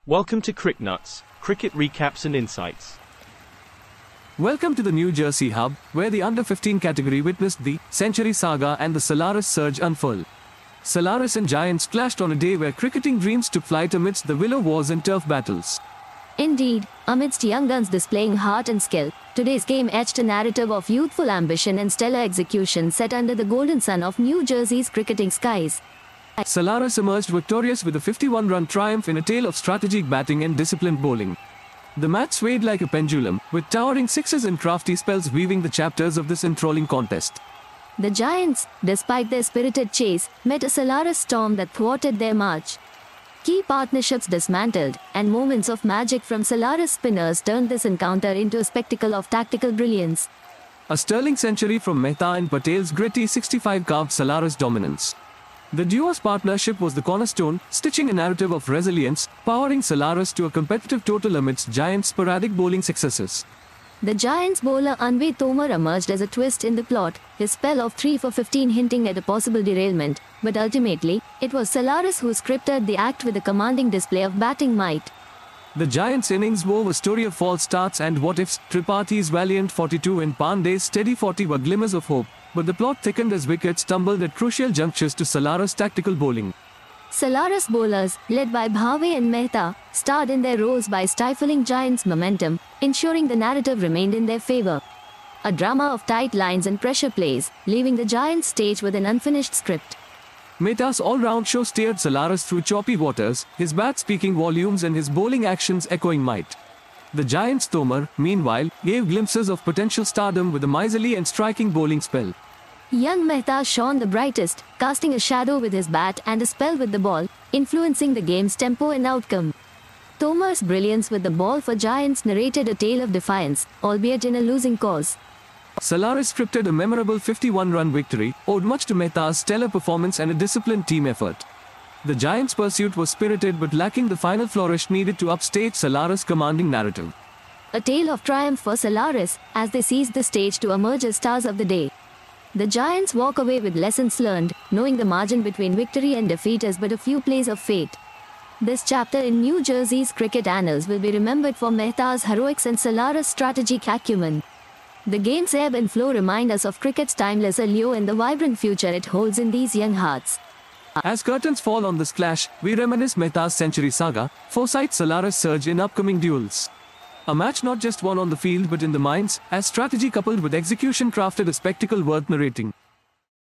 Welcome to CricNuts, cricket recaps and insights. Welcome to the New Jersey hub, where the under-15 category witnessed the Century Saga and the Solaris Surge unfurl. Solaris and Giants clashed on a day where cricketing dreams took flight amidst the willow wars and turf battles. Indeed, amidst young guns displaying heart and skill, today's game etched a narrative of youthful ambition and stellar execution set under the golden sun of New Jersey's cricketing skies. Solaris emerged victorious with a 51-run triumph in a tale of strategic batting and disciplined bowling. The match swayed like a pendulum, with towering sixes and crafty spells weaving the chapters of this enthralling contest. The Giants, despite their spirited chase, met a Solaris storm that thwarted their march. Key partnerships dismantled, and moments of magic from Solaris spinners turned this encounter into a spectacle of tactical brilliance. A sterling century from Mehta and Patel's gritty 65 carved Solaris dominance. The duo's partnership was the cornerstone, stitching a narrative of resilience, powering Solaris to a competitive total amidst Giants' sporadic bowling successes. The Giants bowler Anway Tomar emerged as a twist in the plot, his spell of 3 for 15 hinting at a possible derailment, but ultimately, it was Solaris who scripted the act with a commanding display of batting might. The Giants' innings wove a story of false starts and what-ifs. Tripathee's valiant 42 and Pandey's steady 40 were glimmers of hope, but the plot thickened as wickets stumbled at crucial junctures to Solaris' tactical bowling. Solaris bowlers, led by Bhave and Mehta, starred in their roles by stifling Giants' momentum, ensuring the narrative remained in their favor. A drama of tight lines and pressure plays, leaving the Giants stage with an unfinished script. Mehta's all-round show steered Solaris through choppy waters, his bat speaking volumes and his bowling actions echoing might. The Giants' Tomar, meanwhile, gave glimpses of potential stardom with a miserly and striking bowling spell. Young Mehta shone the brightest, casting a shadow with his bat and a spell with the ball, influencing the game's tempo and outcome. Tomar's brilliance with the ball for Giants narrated a tale of defiance, albeit in a losing cause. Solaris scripted a memorable 51-run victory, owed much to Mehta's stellar performance and a disciplined team effort. The Giants' pursuit was spirited but lacking the final flourish needed to upstage Solaris' commanding narrative. A tale of triumph for Solaris, as they seized the stage to emerge as stars of the day. The Giants walk away with lessons learned, knowing the margin between victory and defeat is but a few plays of fate. This chapter in New Jersey's cricket annals will be remembered for Mehta's heroics and Solaris' strategic acumen. The game's ebb and flow remind us of cricket's timeless allure and the vibrant future it holds in these young hearts. As curtains fall on this clash, we reminisce Mehta's Century Saga, foresight Solaris surge in upcoming duels. A match not just won on the field but in the minds, as strategy coupled with execution crafted a spectacle worth narrating.